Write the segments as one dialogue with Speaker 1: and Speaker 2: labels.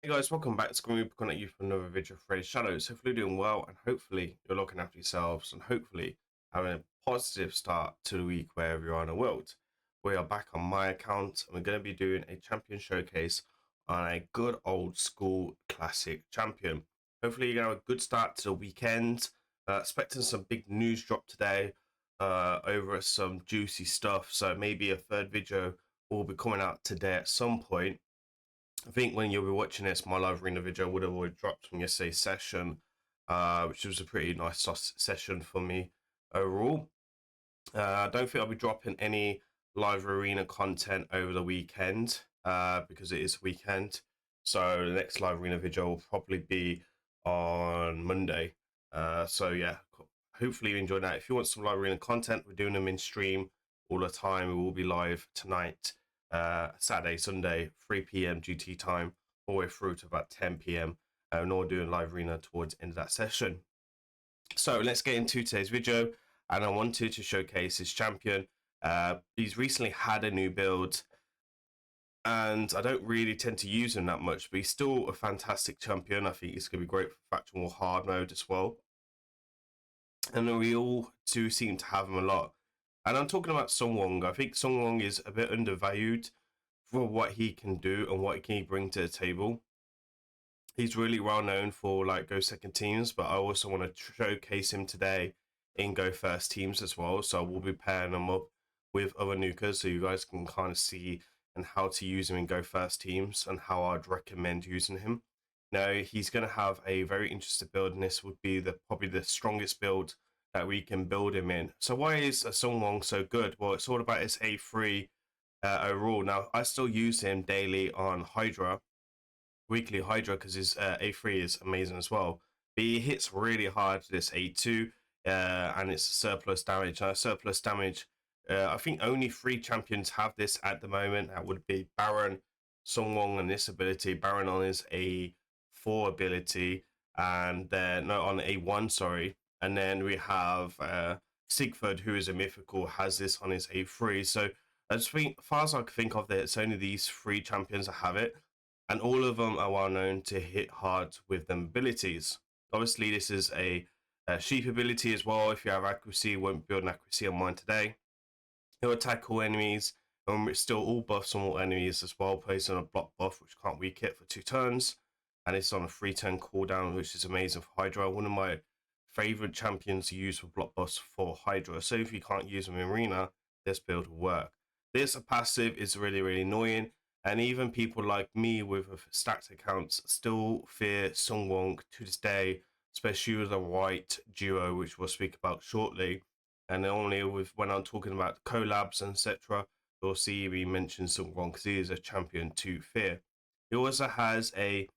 Speaker 1: Hey guys, welcome back to Grimreaper coming at you for another video of Raid Shadows. Hopefully you're doing well and hopefully you're looking after yourselves and hopefully having a positive start to the week wherever you are in the world. We are back on my account and we're going to be doing a champion showcase on a good old school classic champion. Hopefully you're going to have a good start to the weekend. Expecting some big news drop today over some juicy stuff. So maybe a third video will be coming out today at some point. I think when you'll be watching this, my live arena video would have already dropped from yesterday's session, which was a pretty nice session for me overall. I don't think I'll be dropping any live arena content over the weekend because it is weekend. So the next live arena video will probably be on Monday. So yeah, hopefully you enjoyed that. If you want some live arena content, we're doing them in stream all the time. We will be live tonight. Saturday, Sunday, 3 p.m. GT time, all the way through to about 10 p.m. And all doing live arena towards the end of that session. So let's get into today's video. And I wanted to showcase his champion. He's recently had a new build, and I don't really tend to use him that much, but he's still a fantastic champion. I think he's going to be great for factional hard mode as well. And we all do seem to have him a lot. And I'm talking about Sung Wong. I think Sung Wong is a bit undervalued for what he can do and what can he bring to the table. He's really well known for like go second teams, but I also want to showcase him today in go first teams as well. So we'll be pairing him up with other nukers so you guys can kind of see and how to use him in go first teams and how I'd recommend using him. Now he's going to have a very interesting build, and this would be probably the strongest build that we can build him in. So why is Sung Wong so good? Well, it's all about his A3 overall. Now I still use him daily on Hydra, weekly Hydra, because his A3 is amazing as well. But he hits really hard this A2 and it's surplus damage. Surplus damage, I think only 3 champions have this at the moment. That would be Baron, Sung Wong on this ability, Baron on his A4 ability, and then no, on A1, sorry. And then we have Sigford, who is a mythical, has this on his A3. So I just think, as far as I can think of, that it's only these 3 champions that have it, and all of them are well known to hit hard with them abilities. Obviously, this is a sheep ability as well. If you have accuracy, won't build an accuracy on mine today. He'll attack all enemies, and it's still all buffs on all enemies as well, placed on a block buff, which can't weak it for 2 turns. And it's on a 3-turn cooldown, which is amazing for Hydra. One of my favorite champions to use for block buffs for Hydra. So if you can't use them in Arena, this build will work. This passive is really, really annoying. And even people like me with stacked accounts still fear Sung Wong to this day, especially with the white duo, which we'll speak about shortly. And only with when I'm talking about collabs and etc., you'll see me mention Sung Wong because he is a champion to fear. He also has a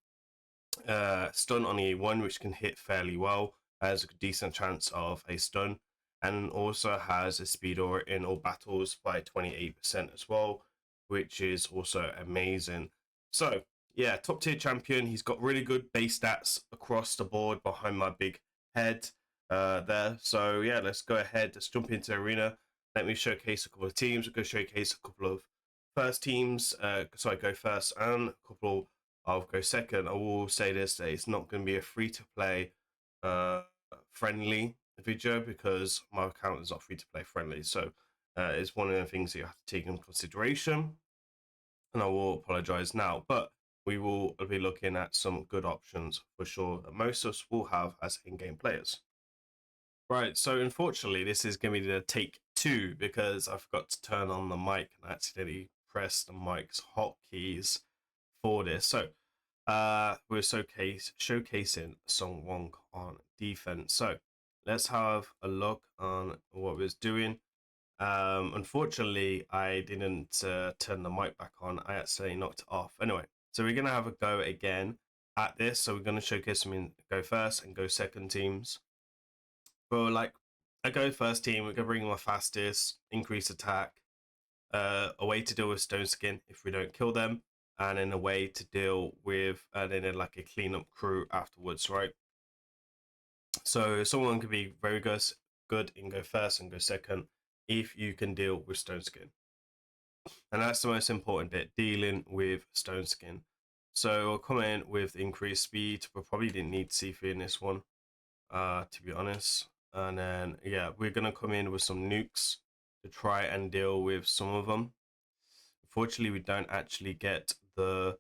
Speaker 1: stun on E1, which can hit fairly well, has a decent chance of a stun, and also has a speed aura in all battles by 28% as well, which is also amazing. So yeah, top tier champion. He's got really good base stats across the board behind my big head there. So yeah, let's go ahead. Let's jump into arena. Let me showcase a couple of teams. We'll go showcase a couple of first teams. Sorry, go first, and a couple of go second. I will say this, that it's not going to be a free to play friendly video because my account is not free to play friendly. So it's one of the things that you have to take into consideration. And I will apologize now, but we will be looking at some good options for sure that most of us will have as in-game players. Right, so unfortunately, this is going to be the take 2 because I forgot to turn on the mic and accidentally pressed the mic's hotkeys for this. So we're showcasing Sung Wong on defense. So let's have a look on what we're doing. Unfortunately, I didn't turn the mic back on. I accidentally knocked it off. Anyway, so we're going to have a go again at this. So we're going to showcase them in go first and go second teams. For like a go first team, we're going to bring my fastest, increase attack, a way to deal with stone skin if we don't kill them, and then a way to deal with, and then like a cleanup crew afterwards, right? So someone could be very good in go first and go second if you can deal with stone skin. And that's the most important bit, dealing with stone skin. So we'll come in with increased speed. We probably didn't need C3 in this one, to be honest. And then, yeah, we're going to come in with some nukes to try and deal with some of them. Unfortunately, we don't actually get the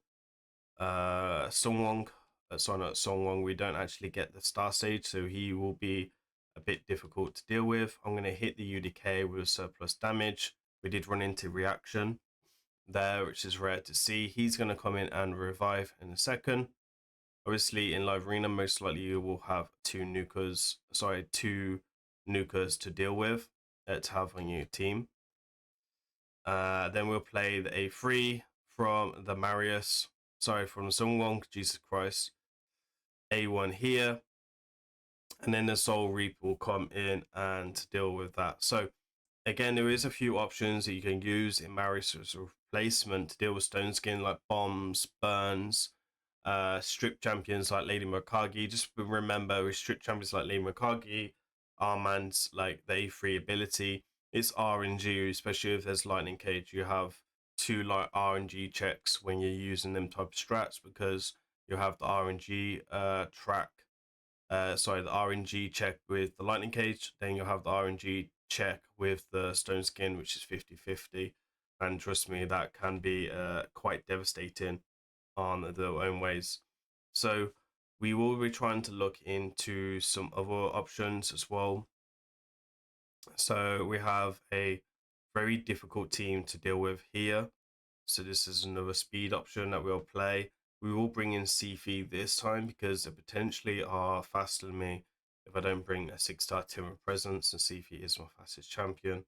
Speaker 1: Songwon. Sorry, not Songwon. We don't actually get the Star Sage, so he will be a bit difficult to deal with. I'm going to hit the UDK with surplus damage. We did run into reaction there, which is rare to see. He's going to come in and revive in a second. Obviously, in live arena, most likely you will have two nukers to deal with to have on your team. Then we'll play the A3 from the from the Songwon, Jesus Christ. A1 here. And then the Soul Reaper will come in and deal with that. So again, there is a few options that you can use in Marius as a replacement to deal with Stone Skin, like bombs, burns, strip champions like Lady Mikage. Just remember, with strip champions like Lady Mikage, Armand's like the A3 ability, it's RNG, especially if there's Lightning Cage. You have two like RNG checks when you're using them type of strats, because you have the RNG the RNG check with the Lightning Cage, then you'll have the RNG check with the Stone Skin, which is 50-50. And trust me, that can be quite devastating on their own ways. So we will be trying to look into some other options as well. So we have a very difficult team to deal with here. So this is another speed option that we'll play. We will bring in Sifi this time because they potentially are faster than me if I don't bring a 6-star Timber presence, and Sifi is my fastest champion.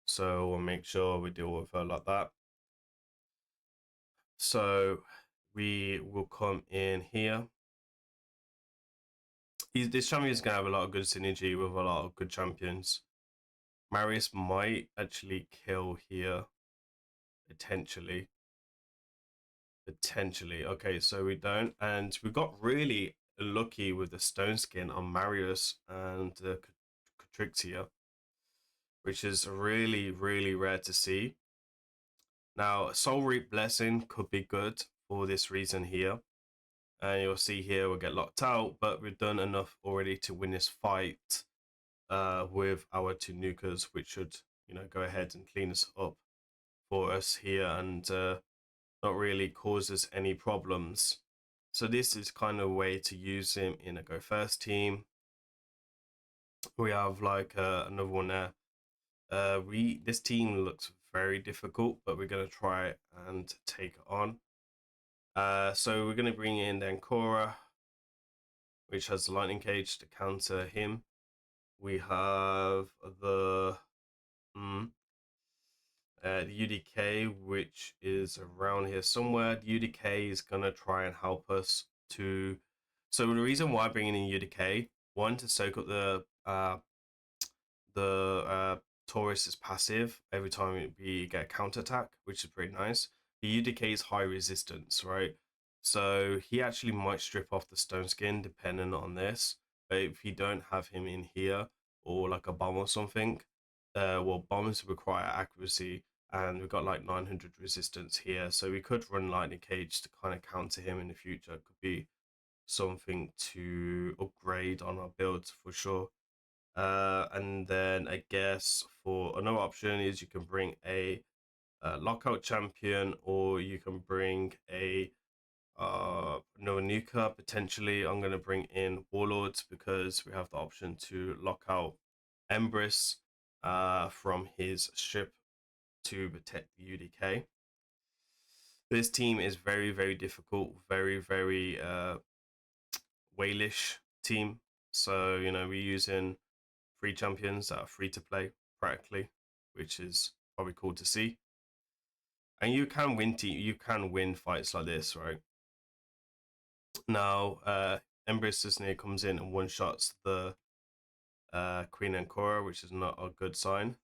Speaker 1: So we'll make sure we deal with her like that. So we will come in here. This champion is going to have a lot of good synergy with a lot of good champions. Marius might actually kill here, potentially. Okay, so we don't, and we got really lucky with the Stone Skin on Marius and Catrixia, which is really, really rare to see. Now, Soul Reap Blessing could be good for this reason here. And you'll see here we'll get locked out, but we've done enough already to win this fight with our two nukers, which should, go ahead and clean us up for us here and not really cause us any problems. So this is kind of a way to use him in a go first team. We have like another one there. This team looks very difficult, but we're gonna try and take it on. So we're gonna bring in then Korra, which has the lightning cage to counter him. We have the UDK, which is around here somewhere. The UDK is gonna try and help us to. So the reason why bringing in UDK, one, to soak up the Taurus is passive every time we get a counter attack, which is pretty nice. The UDK is high resistance, right? So he actually might strip off the Stone Skin depending on this. But if you don't have him in here or like a bomb or something, well, bombs require accuracy, and we've got like 900 resistance here, so we could run Lightning Cage to kind of counter him in the future. It could be something to upgrade on our builds for sure. And then I guess for another option is you can bring a lockout champion, or you can bring a no nuker potentially. I'm going to bring in Warlords because we have the option to lock out Empress from his ship to protect the UDK. This team is very, very difficult, very, very whalish team. So, we're using free champions that are free to play practically, which is probably cool to see. And you can win fights like this, right? Now, Embrace Disney comes in and one-shots the Queen and Korra, which is not a good sign.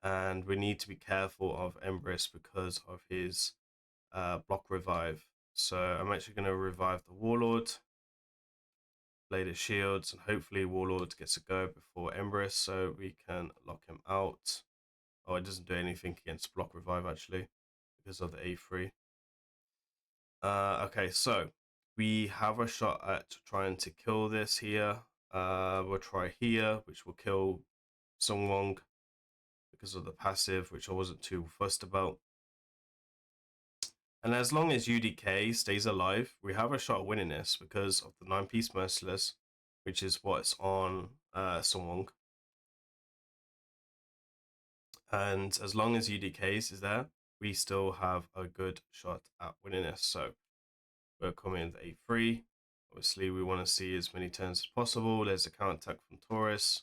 Speaker 1: And we need to be careful of Embrace because of his block revive. So I'm actually going to revive the Warlord, play the shields, and hopefully Warlord gets a go before Embrace so we can lock him out. Oh, it doesn't do anything against block revive actually because of the A3. Okay, so we have a shot at trying to kill this here. We'll try here, which will kill Sungwon because of the passive, which I wasn't too fussed about. And as long as UDK stays alive, we have a shot at winning this because of the 9-piece Merciless, which is what's on Sungwon. And as long as UDKs is there, we still have a good shot at winning this. So we're coming with A3. Obviously, we want to see as many turns as possible. There's a counter attack from Taurus.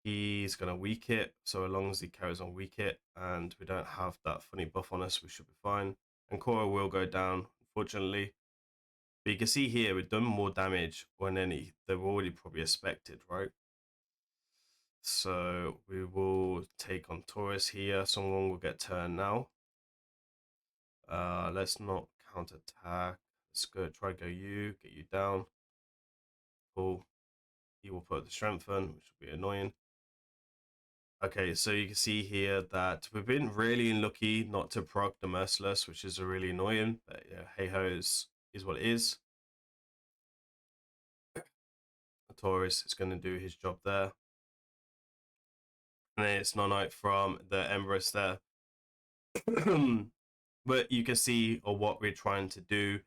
Speaker 1: He's going to weak it. So as long as he carries on weak it and we don't have that funny buff on us, we should be fine. And Korra will go down, unfortunately. But you can see here, we've done more damage than they were already probably expected, right? So we will take on Taurus here. Someone will get turned now. Let's not counter attack. Let's go try go you, get you down. Cool. He will put the strengthen, which will be annoying. Okay, so you can see here that we've been really unlucky not to proc the Merciless, which is really annoying. But yeah, hey ho is what it is. Taurus is going to do his job there. And then it's Nonite from the Empress there. But you can see what we're trying to do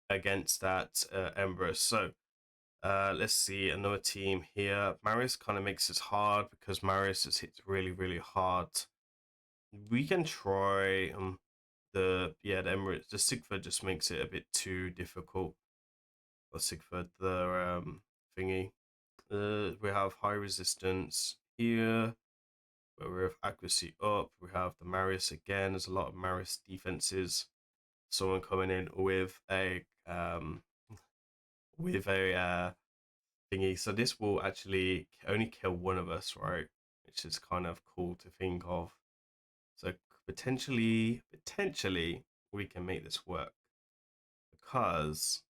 Speaker 1: against that Empress. So let's see another team here. Marius kind of makes it hard because Marius is hit really, really hard. We can try the Emirates. The Sigford just makes it a bit too difficult. Or Sigford, the thingy. We have high resistance here, but we have accuracy up. We have the Marius again. There's a lot of Marius defenses. Someone coming in with a thingy. So this will actually only kill one of us, right? Which is kind of cool to think of. So potentially we can make this work because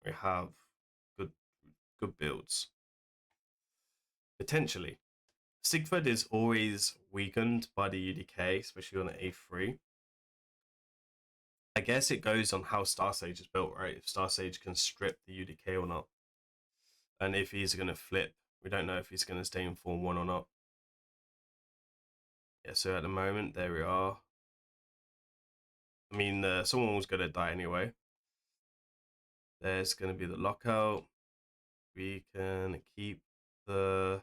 Speaker 1: we have good builds. Potentially. Sigford is always weakened by the UDK, especially on the A3. I guess it goes on how Star Sage is built, right? If Star Sage can strip the UDK or not. And if he's going to flip, we don't know if he's going to stay in Form 1 or not. Yeah, so at the moment, there we are. I mean, someone was going to die anyway. There's going to be the lockout. We can keep that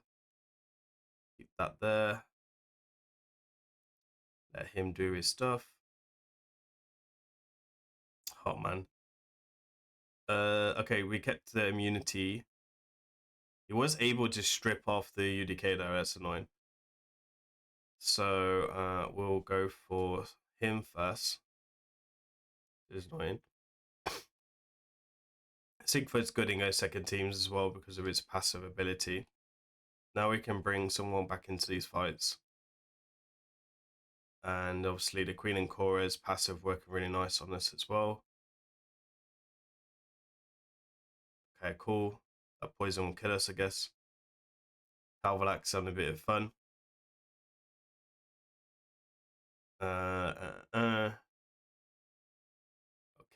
Speaker 1: there. Let him do his stuff. Oh man. Okay, we kept the immunity. He was able to strip off the UDK though. That's annoying. So we'll go for him first. It's annoying. Sigford's good in those second teams as well because of his passive ability. Now we can bring someone back into these fights. And obviously the Queen and Korra's passive working really nice on this as well. Okay, cool. That poison will kill us, I guess. Calvalak's having a bit of fun.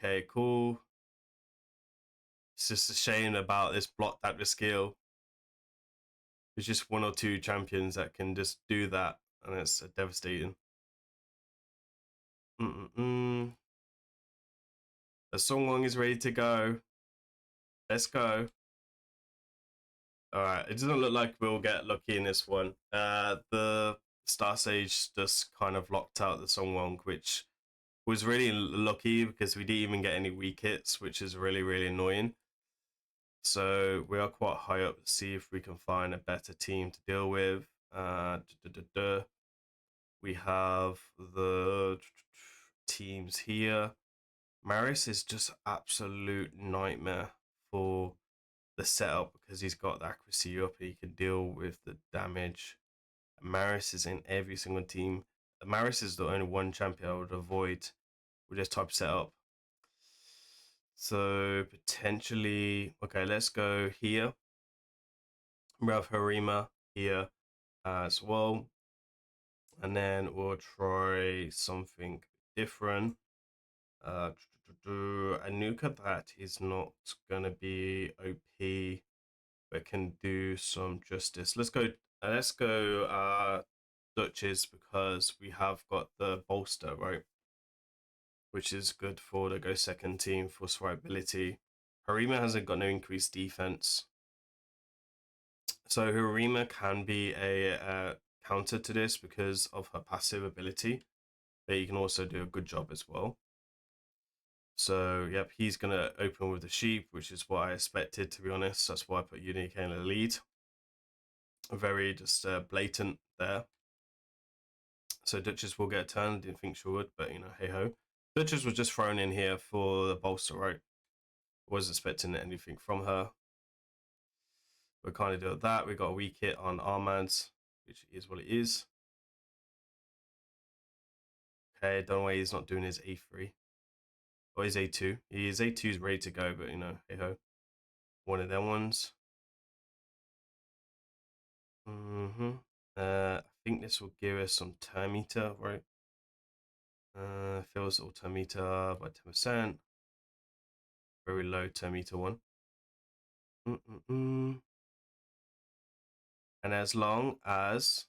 Speaker 1: Okay, cool. It's just a shame about this block type of skill. There's just one or two champions that can just do that, and it's devastating. The Songwon is ready to go. Let's go. All right, it doesn't look like we'll get lucky in this one. The Star Sage just kind of locked out the Songwon, which was really lucky because we didn't even get any weak hits, which is really, really annoying. So we are quite high up to see if we can find a better team to deal with. We have the teams here. Maris is just absolute nightmare for the setup because he's got the accuracy up. He can deal with the damage. Maris is in every single team. Maris is the only one champion I would avoid with this type of setup. So potentially, okay, let's go here. We have Harima here as well. And then we'll try something different. A nuker that is not gonna be OP, but can do some justice. Let's go. Duchess, because we have got the bolster, right? Which is good for the go second team for survivability. Harima hasn't got no increased defense, so Harima can be a counter to this because of her passive ability, but you can also do a good job as well. So yep, he's gonna open with the sheep, which is what I expected, to be honest. That's why I put Unique in the lead. Very just blatant there. So Duchess will get a turn. Didn't think she would, but you know, hey ho. Duchess was just thrown in here for the bolster, right? Wasn't expecting anything from her. We're kind of doing that. We got a weak hit on Armand's, which is what it is. Okay, don't know why he's not doing his A3 or his A2. His A2 is ready to go, but you know, hey ho, one of them ones. I think this will give us some turn meter, right? Fills all turn meter by 10%. Very low turn meter one. And as long as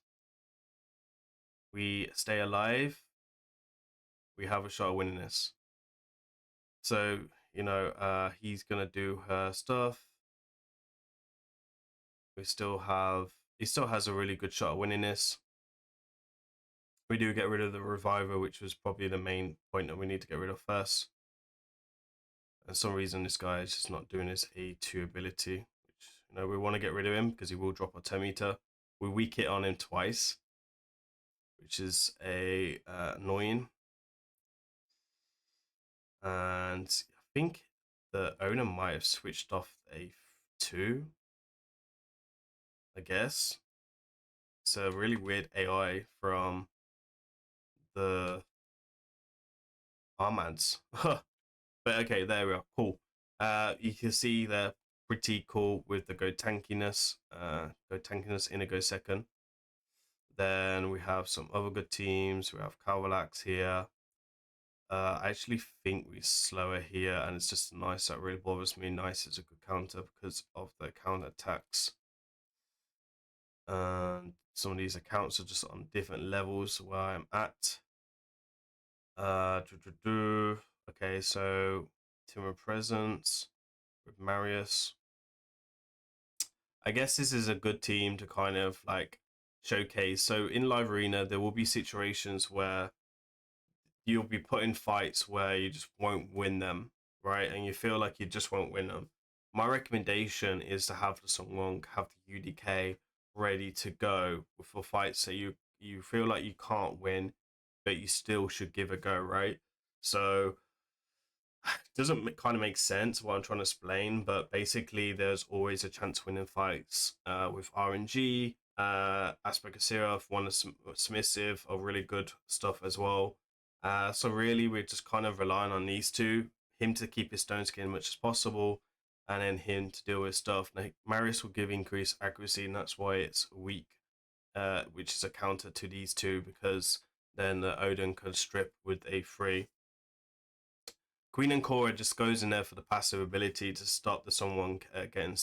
Speaker 1: we stay alive, we have a shot of winning this. So, you know, he's gonna do her stuff. He still has a really good shot of winning this. We do get rid of the reviver, which was probably the main point that we need to get rid of first. And some reason this guy is just not doing his A2 ability, which, you know, we want to get rid of him because he will drop our 10 meter. We weak hit on him twice, which is annoying. And I think the owner might have switched off A2, I guess. It's a really weird AI from the Armads. But okay, there we are. Cool. You can see they're pretty cool with the go tankiness. Go tankiness in a go second. Then we have some other good teams. We have Calvalax here. I actually think we're slower here, and it's just nice. That really bothers me. Nice is a good counter because of the counter attacks. And some of these accounts are just on different levels where I'm at. Okay, so Timber Presence with Marius. I guess this is a good team to kind of like showcase. So in live arena, there will be situations where you'll be put in fights where you just won't win them, right? And you feel like you just won't win them. My recommendation is to have the Songwon, have the UDK ready to go for fights that you feel like you can't win, but you still should give a go, right? So it doesn't kind of make sense what I'm trying to explain, but basically there's always a chance winning fights with RNG, Aspect of Seraph, one of Submissive are really good stuff as well. So really we're just kind of relying on these two, him to keep his stone skin as much as possible, and then him to deal with stuff. Now, Marius will give increased accuracy, and that's why it's weak, which is a counter to these two, because then the Odin can strip with a 3. Queen and Cora just goes in there for the passive ability to stop the someone getting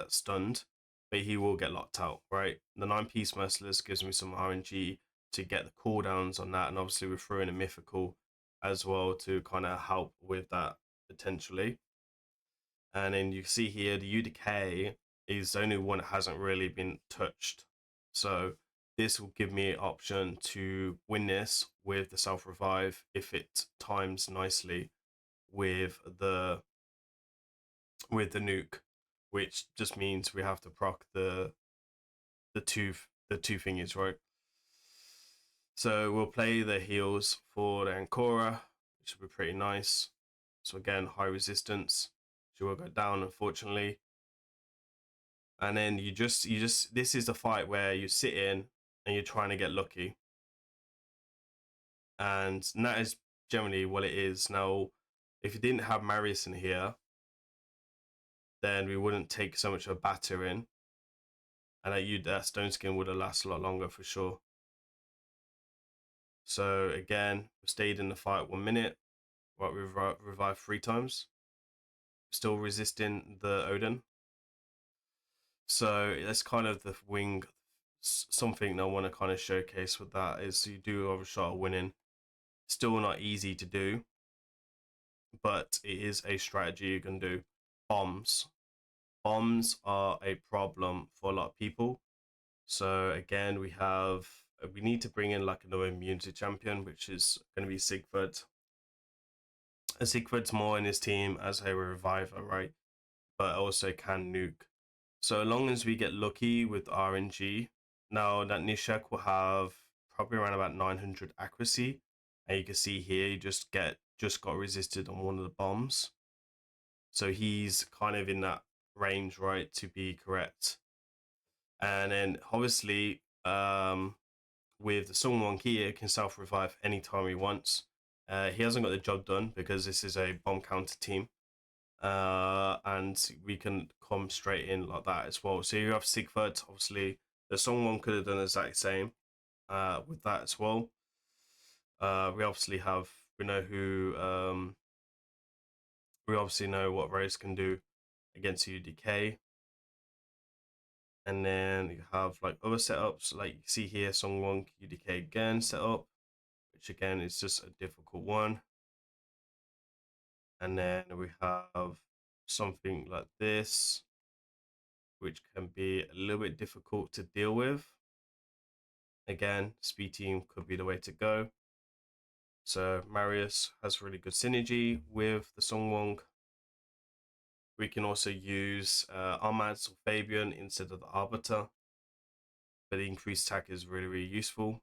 Speaker 1: stunned, but he will get locked out, right? The 9-piece Merciless gives me some RNG to get the cooldowns on that, and obviously we threw in a mythical as well to kind of help with that potentially. And then you see here the UDK is the only one that hasn't really been touched, so this will give me an option to win this with the self revive if it times nicely with the nuke, which just means we have to proc the two thingies, right? So we'll play the heals for the Ancora, which will be pretty nice. So again, high resistance. She will go down, unfortunately. And then you just this is the fight where you sit in and you're trying to get lucky. And that is generally what it is. Now, if you didn't have Marius in here, then we wouldn't take so much of a batter in, and that stone skin would have lasted a lot longer for sure. So again, we stayed in the fight 1 minute. Right, we've revived 3 times. Still resisting the Odin. So that's kind of the wing. Something I want to kind of showcase with that is you do have a shot of winning. Still not easy to do, but it is a strategy you can do. Bombs. Bombs are a problem for a lot of people. So again, we need to bring in like another immunity champion, which is going to be Sigurd. And Sigurd's more in his team as a reviver, right? But also can nuke. So long as we get lucky with RNG, now that Nishek will have probably around about 900 accuracy, and you can see here you just got resisted on one of the bombs. So he's kind of in that range, right, to be correct. And then obviously, with the Sungwon here, can self revive anytime he wants. He hasn't got the job done because this is a bomb counter team. And we can come straight in like that as well. So you have Sigurd, obviously. The Songwon could have done the exact same with that as well. We obviously have, we know who, we obviously know what Rose can do against UDK. And then you have like other setups, like you see here, Songwon UDK again set up, which again is just a difficult one. And then we have something like this, which can be a little bit difficult to deal with. Again, speed team could be the way to go. So Marius has really good synergy with the Songwon. We can also use Armads or Fabian instead of the Arbiter, but the increased attack is really, really useful.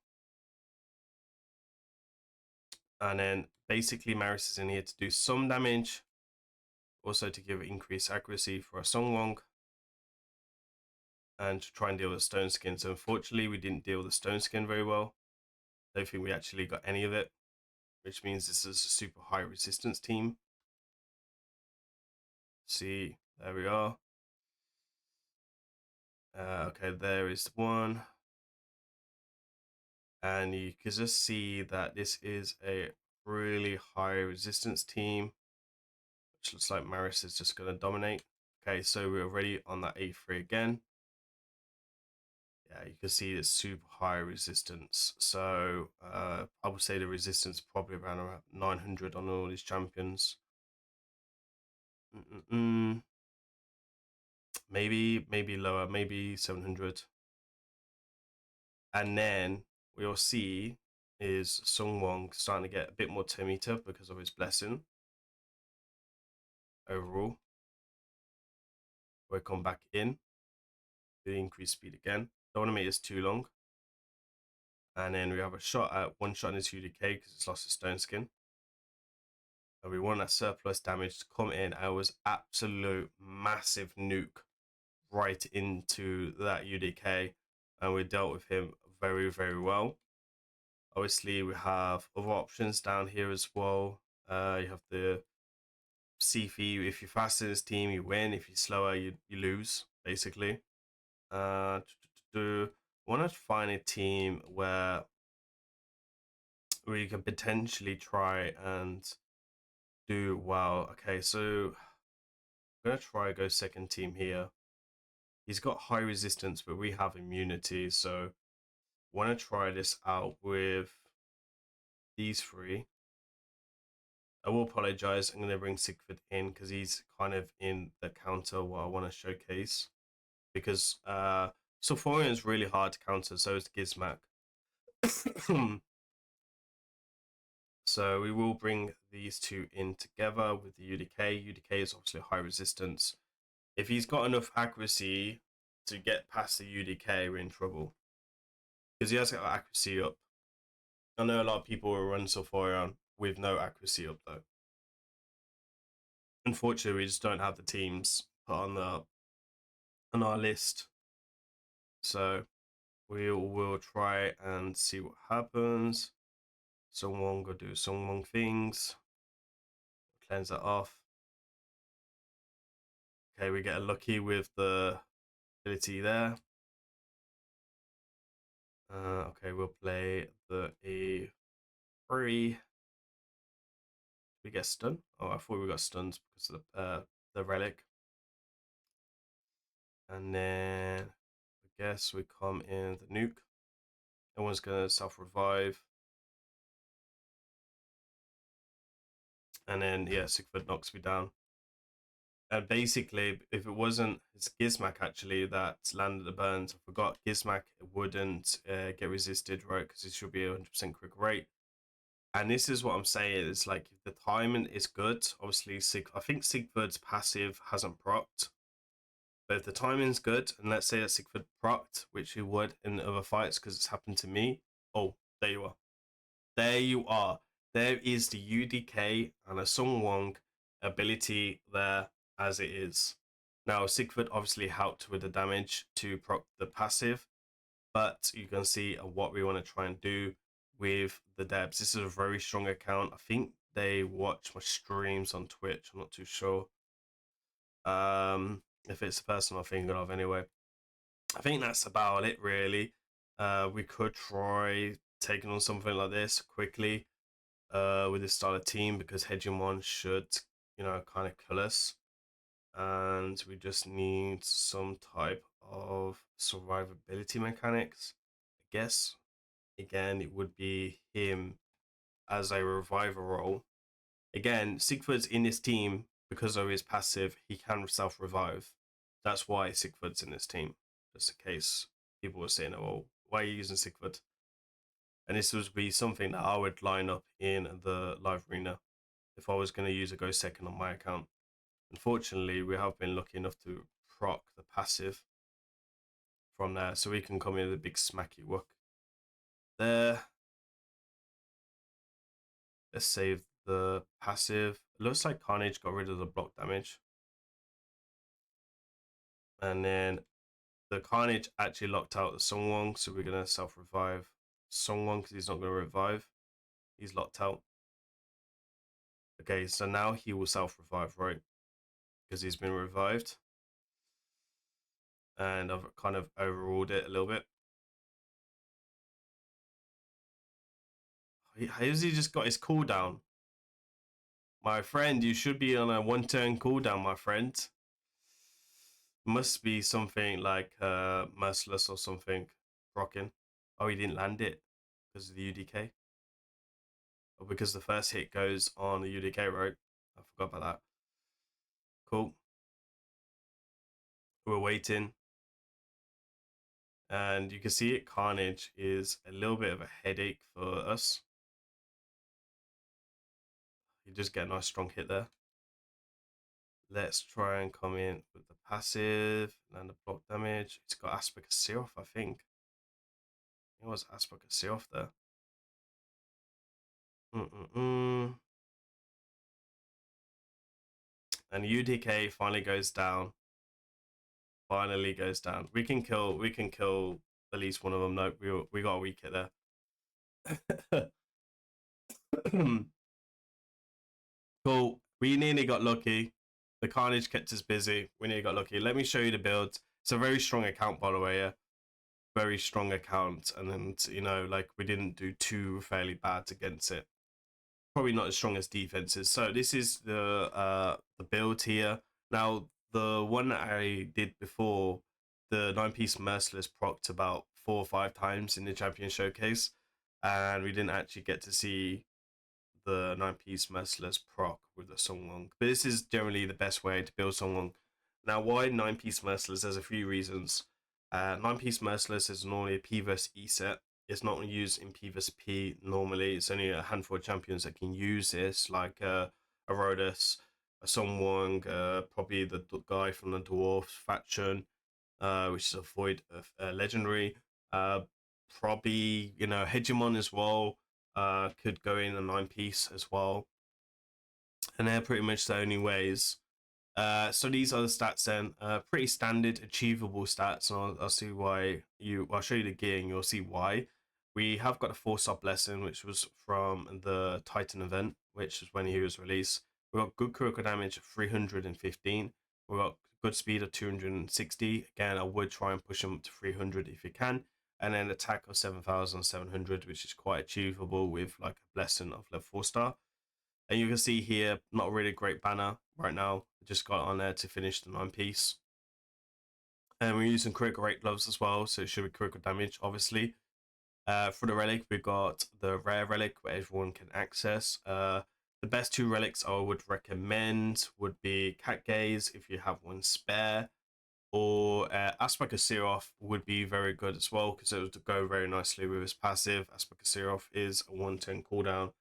Speaker 1: And then basically Marius is in here to do some damage, also to give increased accuracy for a Songwon, and to try and deal with stone skin. So unfortunately we didn't deal with the stone skin very well. I don't think we actually got any of it, which means this is a super high resistance team. See, there we are. Okay, there is one. And you can just see that this is a really high resistance team, which looks like Maris is just going to dominate. Okay, so we're already on that A3 again. Yeah, you can see it's super high resistance. So I would say the resistance probably around 900 on all these champions. Maybe lower, maybe 700. And then we'll see is Sungwon starting to get a bit more meter because of his blessing. Overall, we'll come back in to increase speed again. Don't want to make this too long. And then we have a shot at one shot in his UDK because it's lost its stone skin. And we want that surplus damage to come in. I was absolute massive nuke right into that UDK, and we dealt with him very, very well. Obviously, we have other options down here as well. You have the CFE. If you're faster in this team, you win. If you're slower, you lose, basically. Want to find a team where you can potentially try and do well. Okay, so I'm gonna try go second team here. He's got high resistance, but we have immunity, so want to try this out with these three. I will apologize. I'm going to bring Sigurd in because he's kind of in the counter what I want to showcase. Because Sulfurion is really hard to counter, so is Gizmak. So we will bring these two in together with the UDK. UDK is obviously high resistance. If he's got enough accuracy to get past the UDK, we're in trouble. Because he has got accuracy up. I know a lot of people will run Sulfurion with no accuracy up though. Unfortunately, we just don't have the teams put on our list. So we will try and see what happens. Someone go do some things. Cleanse that off. Okay, we get lucky with the ability there. Okay, we'll play the E3. We get stunned. Oh, I thought we got stunned because of the relic. And then I guess we come in the nuke. Everyone's gonna self-revive. And then yeah, Sigfrid knocks me down. And basically, if it wasn't, it's Gizmak actually that landed the burns. I forgot Gizmak wouldn't get resisted, right? Because it should be 100% quick rate. And this is what I'm saying. It's like if the timing is good, obviously I think Sigfrid's passive hasn't procced. But if the timing's good, and let's say that Sigfrid procced, which he would in other fights because it's happened to me. Oh, there you are. There you are. There is the UDK and a Sung Wong ability there as it is. Now, Sigfrid obviously helped with the damage to proc the passive, but you can see what we want to try and do with the Debs. This is a very strong account. I think they watch my streams on Twitch. I'm not too sure. If it's the person I'm thinking of anyway. I think that's about it, really. We could try taking on something like this quickly with this style of team because Hegemon should, you know, kind of kill us. And we just need some type of survivability mechanics. I guess, again, it would be him as a reviver role. Again, Sigfrid's in this team because of his passive, he can self-revive. That's why Sigfrid's in this team. Just in case people were saying, oh, why are you using Sigfrid? And this would be something that I would line up in the live arena if I was going to use a Go Second on my account. Unfortunately, we have been lucky enough to proc the passive from there, so we can come in with a big smacky wuk. There. Let's save the passive. It looks like Carnage got rid of the block damage. And then the Carnage actually locked out the Songwon, so we're going to self-revive Songwon because he's not going to revive. He's locked out. Okay, so now he will self-revive, right? Because he's been revived. And I've kind of overruled it a little bit. How has he just got his cooldown? My friend, you should be on a 1-turn cooldown, my friend. Must be something like Merciless or something. Rocking. Oh, he didn't land it because of the UDK. Or because the first hit goes on the UDK, right? I forgot about that. Cool. We're waiting. And you can see it, Carnage is a little bit of a headache for us. You just get a nice strong hit there. Let's try and come in with the passive, land the block damage. It's got Aspect of Seoth, I think. It was Aspect of Seoth there. And UDK finally goes down. Finally goes down. We can kill at least one of them. No, we got a weak hit there. Cool. We nearly got lucky. The Carnage kept us busy. We nearly got lucky. Let me show you the build. It's a very strong account, by the way. Yeah, very strong account, and then you know, like we didn't do too fairly bad against it. Probably not as strong as defenses. So this is the build here. Now the one that I did before, the 9-piece Merciless procced about 4 or 5 times in the champion showcase, and we didn't actually get to see the 9-piece Merciless proc with the Songwon. But this is generally the best way to build Songwon. Now, why 9-piece Merciless? There's a few reasons. 9-piece Merciless is normally a P vs E set. It's not used in P vs P normally. It's only a handful of champions that can use this, like a Rodus, a Songwon, probably the guy from the Dwarf faction, which is a Void legendary. Probably, you know, Hegemon as well. Could go in a 9-piece as well, and they're pretty much the only ways. So these are the stats then, pretty standard achievable stats, and I'll see why I'll show you the gear and you'll see why. We have got a 4-star blessing, which was from the Titan event, which is when he was released. We've got good critical damage of 315. We've got good speed of 260. Again, I would try and push him up to 300 if you can. And then attack of 7,700, which is quite achievable with like a blessing of level 4-star. And you can see here, not a really great banner right now. Just got on there to finish the 9-piece. And we're using critical rate gloves as well, so it should be critical damage, obviously. For the relic, we've got the rare relic where everyone can access. The best 2 relics I would recommend would be Cat Gaze if you have one spare, or Aspect of Seroth would be very good as well because it would go very nicely with his passive. Aspect of Seroth is a 110 cooldown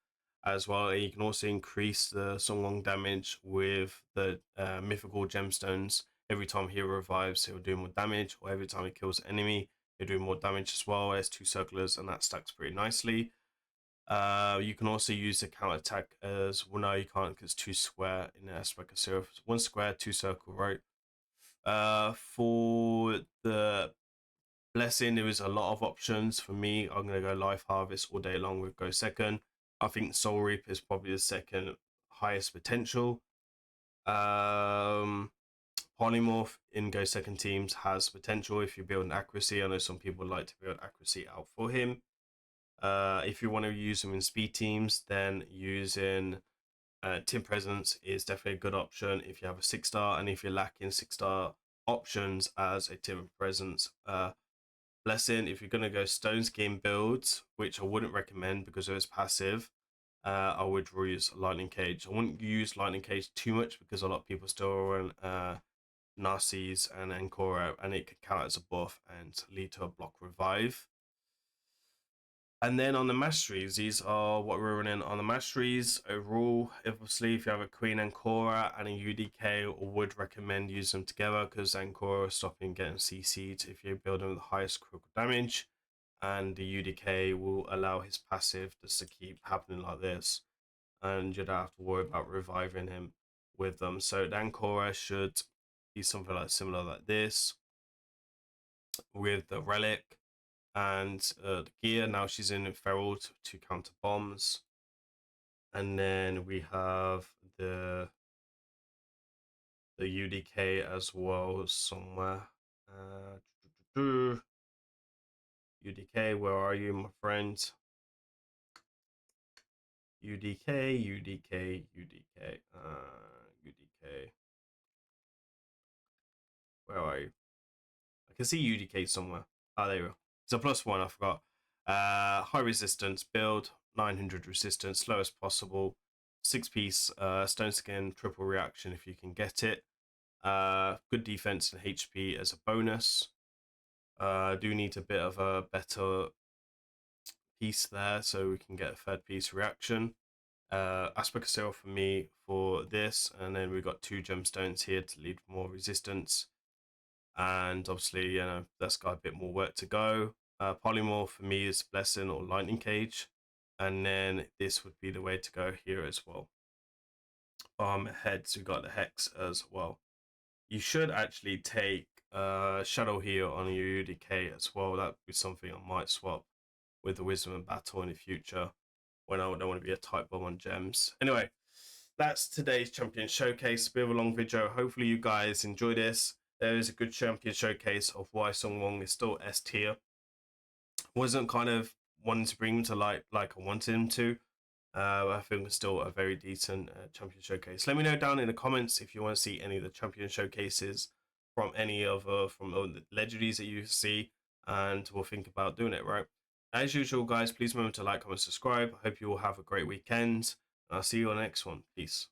Speaker 1: as well, and you can also increase the Songlong damage with the mythical gemstones. Every time he revives, he'll do more damage, or every time he kills an enemy, he'll do more damage as well. There's 2 circlers, and that stacks pretty nicely. You can also use the counter attack as well. No, you can't because it's 2 square in the Aspect of Seroth. 1 square, 2 circle, right? For the blessing, there is a lot of options. For me, I'm gonna go Life Harvest all day long with Go Second. I think Soul Reap is probably the second highest potential. Polymorph in Go Second teams has potential if you build an accuracy. I know some people like to build accuracy out for him. If you want to use him in speed teams, then using Team Presence is definitely a good option if you have a 6-star, and if you're lacking 6-star options as a Team Presence blessing, if you're going to go Stone Skin builds, which I wouldn't recommend because it is passive, I would use Lightning Cage. I wouldn't use Lightning Cage too much because a lot of people still run Narcies and Ankora, and it could count as a buff and lead to a block revive. And then on the masteries, these are what we're running on the masteries overall. Obviously, if you have a Queen Ankora and a UDK, I would recommend using them together because Ankora is stopping getting CC'd if you're building with the highest critical damage, and the UDK will allow his passive just to keep happening like this, and you don't have to worry about reviving him with them. So the Ankora should be something like similar like this with the relic and the gear. Now she's in feral to counter bombs, and then we have the UDK as well somewhere. UDK, where are you, my friend? UDK. Where are you? I can see UDK somewhere. Oh, there you go. It's a +1, I forgot. High resistance build, 900 resistance, slowest possible. 6-piece stone skin, triple reaction if you can get it. Good defense and HP as a bonus. Do need a bit of a better piece there so we can get a 3rd piece reaction. Aspect of Seroth for me for this, and then we've got 2 gemstones here to lead more resistance. And obviously, you know, that's got a bit more work to go. Polymorph for me is Blessing or Lightning Cage, and then this would be the way to go here as well. Heads, we got the Hex as well. You should actually take Shadow here on your UDK as well. That would be something I might swap with the Wisdom and Battle in the future when I don't want to be a type bomb on gems. Anyway, that's today's champion showcase. A bit of a long video. Hopefully you guys enjoy this. There is a good champion showcase of why Songlong is still S tier. Wasn't kind of wanting to bring him to like I wanted him to. I think it's still a very decent champion showcase. Let me know down in the comments if you want to see any of the champion showcases from any of from the legendaries that you see, and we'll think about doing it, right? As usual, guys, please remember to like, comment, subscribe. I hope you all have a great weekend. I'll see you on the next one. Peace.